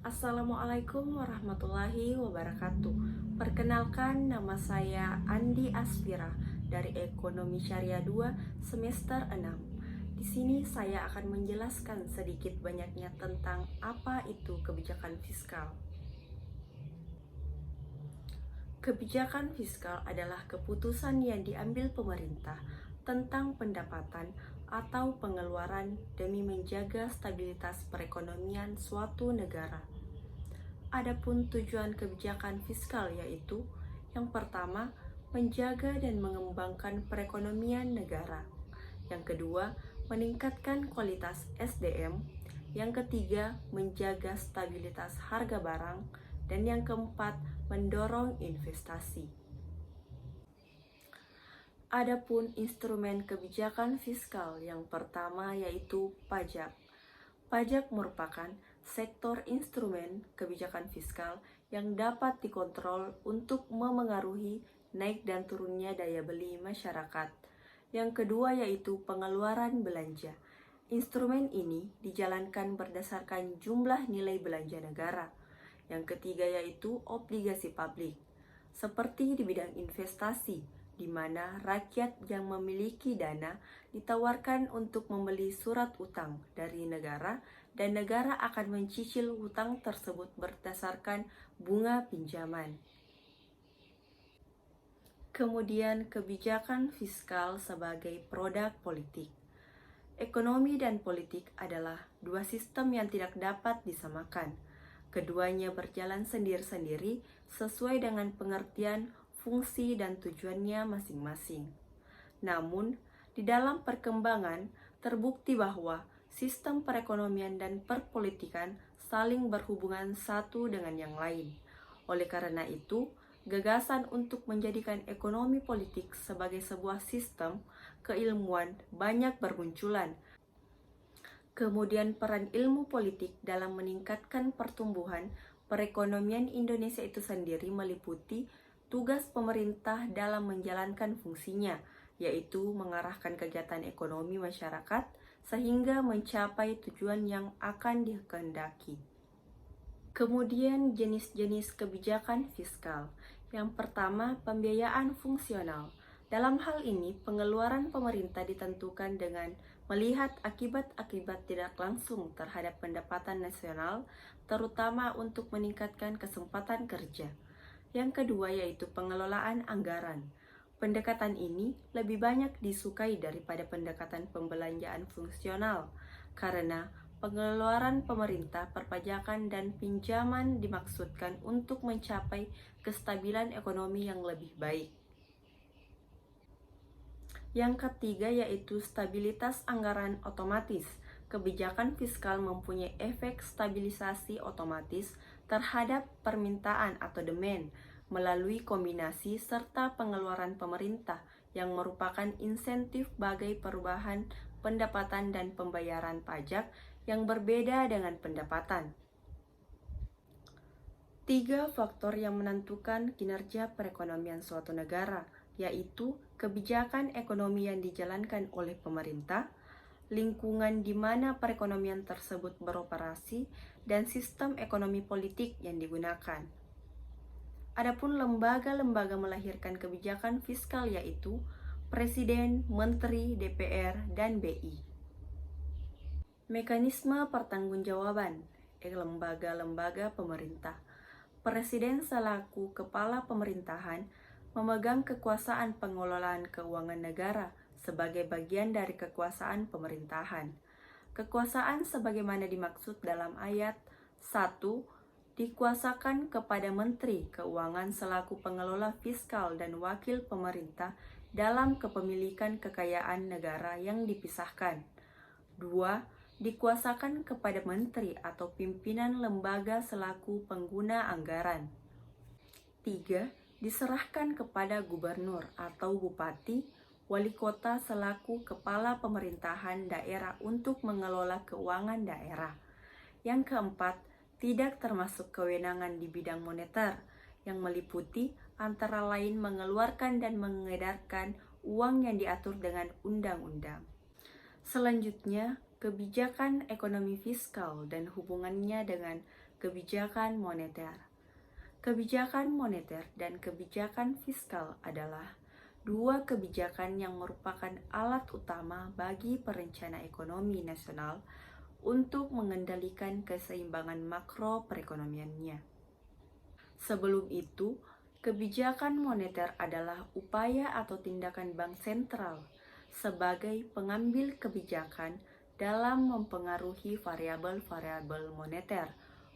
Assalamualaikum warahmatullahi wabarakatuh. Perkenalkan, nama saya Andi Aspira dari Ekonomi Syariah 2 semester 6. Di sini saya akan menjelaskan sedikit banyaknya tentang apa itu kebijakan fiskal. Kebijakan fiskal adalah keputusan yang diambil pemerintah tentang pendapatan atau pengeluaran demi menjaga stabilitas perekonomian suatu negara. Adapun tujuan kebijakan fiskal yaitu yang pertama, menjaga dan mengembangkan perekonomian negara. Yang kedua, meningkatkan kualitas SDM. Yang ketiga, menjaga stabilitas harga barang. Dan yang keempat, mendorong investasi. Adapun instrumen kebijakan fiskal yang pertama yaitu pajak. Pajak merupakan sektor instrumen kebijakan fiskal yang dapat dikontrol untuk memengaruhi naik dan turunnya daya beli masyarakat. Yang kedua yaitu pengeluaran belanja. Instrumen ini dijalankan berdasarkan jumlah nilai belanja negara. Yang ketiga yaitu obligasi publik, seperti di bidang investasi, di mana rakyat yang memiliki dana ditawarkan untuk membeli surat utang dari negara dan negara akan mencicil hutang tersebut berdasarkan bunga pinjaman. Kemudian kebijakan fiskal sebagai produk politik. Ekonomi dan politik adalah dua sistem yang tidak dapat disamakan. Keduanya berjalan sendiri-sendiri sesuai dengan pengertian, fungsi, dan tujuannya masing-masing. Namun, di dalam perkembangan terbukti bahwa sistem perekonomian dan perpolitikan saling berhubungan satu dengan yang lain. Oleh karena itu, gagasan untuk menjadikan ekonomi politik sebagai sebuah sistem keilmuan banyak bermunculan. Kemudian peran ilmu politik dalam meningkatkan pertumbuhan perekonomian Indonesia itu sendiri meliputi tugas pemerintah dalam menjalankan fungsinya, yaitu mengarahkan kegiatan ekonomi masyarakat sehingga mencapai tujuan yang akan dikehendaki. Kemudian jenis-jenis kebijakan fiskal. Yang pertama, pembiayaan fungsional. Dalam hal ini, pengeluaran pemerintah ditentukan dengan melihat akibat-akibat tidak langsung terhadap pendapatan nasional, terutama untuk meningkatkan kesempatan kerja. Yang kedua yaitu pengelolaan anggaran. Pendekatan ini lebih banyak disukai daripada pendekatan pembelanjaan fungsional, karena pengeluaran pemerintah, perpajakan, dan pinjaman dimaksudkan untuk mencapai kestabilan ekonomi yang lebih baik. Yang ketiga yaitu stabilitas anggaran otomatis. Kebijakan fiskal mempunyai efek stabilisasi otomatis terhadap permintaan atau demand melalui kombinasi serta pengeluaran pemerintah yang merupakan insentif bagai perubahan pendapatan dan pembayaran pajak yang berbeda dengan pendapatan. 3 faktor yang menentukan kinerja perekonomian suatu negara, yaitu kebijakan ekonomi yang dijalankan oleh pemerintah, lingkungan di mana perekonomian tersebut beroperasi, dan sistem ekonomi politik yang digunakan. Adapun lembaga-lembaga melahirkan kebijakan fiskal yaitu Presiden, Menteri, DPR, dan BI. Mekanisme pertanggungjawaban lembaga-lembaga pemerintah. Presiden selaku kepala pemerintahan memegang kekuasaan pengelolaan keuangan negara sebagai bagian dari kekuasaan pemerintahan. Kekuasaan sebagaimana dimaksud dalam ayat 1 dikuasakan kepada Menteri Keuangan selaku pengelola fiskal dan wakil pemerintah dalam kepemilikan kekayaan negara yang dipisahkan. 2. Dikuasakan kepada menteri atau pimpinan lembaga selaku pengguna anggaran. 3. Diserahkan kepada gubernur atau bupati, wali kota selaku kepala pemerintahan daerah untuk mengelola keuangan daerah. Yang keempat, tidak termasuk kewenangan di bidang moneter, yang meliputi antara lain mengeluarkan dan mengedarkan uang yang diatur dengan undang-undang. Selanjutnya, kebijakan ekonomi fiskal dan hubungannya dengan kebijakan moneter. Kebijakan moneter dan kebijakan fiskal adalah dua kebijakan yang merupakan alat utama bagi perencana ekonomi nasional untuk mengendalikan keseimbangan makro perekonomiannya. Sebelum itu, kebijakan moneter adalah upaya atau tindakan bank sentral sebagai pengambil kebijakan dalam mempengaruhi variabel-variabel moneter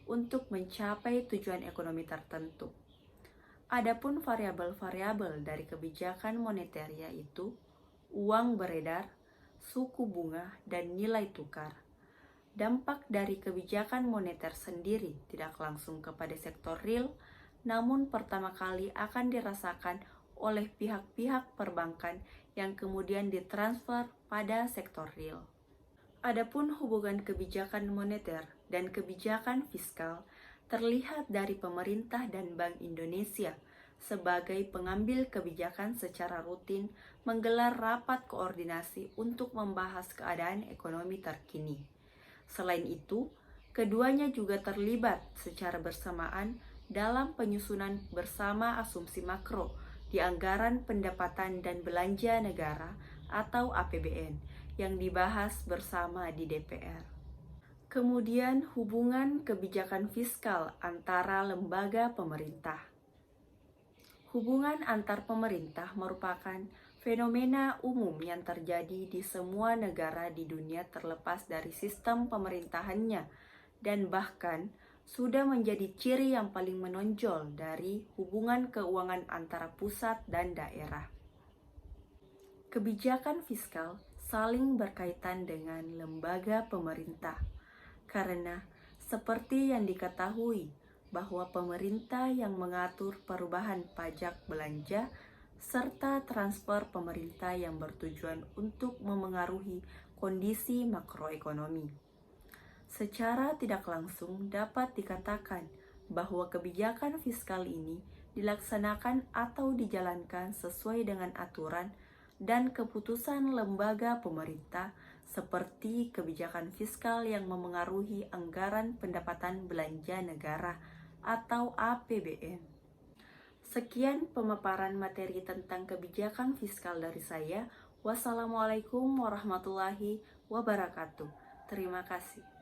untuk mencapai tujuan ekonomi tertentu. Adapun variabel-variabel dari kebijakan moneter yaitu uang beredar, suku bunga, dan nilai tukar. Dampak dari kebijakan moneter sendiri tidak langsung kepada sektor real, namun pertama kali akan dirasakan oleh pihak-pihak perbankan yang kemudian ditransfer pada sektor real. Adapun hubungan kebijakan moneter dan kebijakan fiskal terlihat dari pemerintah dan Bank Indonesia sebagai pengambil kebijakan secara rutin menggelar rapat koordinasi untuk membahas keadaan ekonomi terkini. Selain itu, keduanya juga terlibat secara bersamaan dalam penyusunan bersama asumsi makro di anggaran pendapatan dan belanja negara atau APBN yang dibahas bersama di DPR. Kemudian hubungan kebijakan fiskal antara lembaga pemerintah. Hubungan antar pemerintah merupakan fenomena umum yang terjadi di semua negara di dunia terlepas dari sistem pemerintahannya dan bahkan sudah menjadi ciri yang paling menonjol dari hubungan keuangan antara pusat dan daerah. Kebijakan fiskal saling berkaitan dengan lembaga pemerintah. Karena seperti yang diketahui bahwa pemerintah yang mengatur perubahan pajak belanja serta transfer pemerintah yang bertujuan untuk memengaruhi kondisi makroekonomi. Secara tidak langsung dapat dikatakan bahwa kebijakan fiskal ini dilaksanakan atau dijalankan sesuai dengan aturan dan keputusan lembaga pemerintah seperti kebijakan fiskal yang memengaruhi anggaran pendapatan belanja negara atau APBN. Sekian pemaparan materi tentang kebijakan fiskal dari saya. Wassalamualaikum warahmatullahi wabarakatuh. Terima kasih.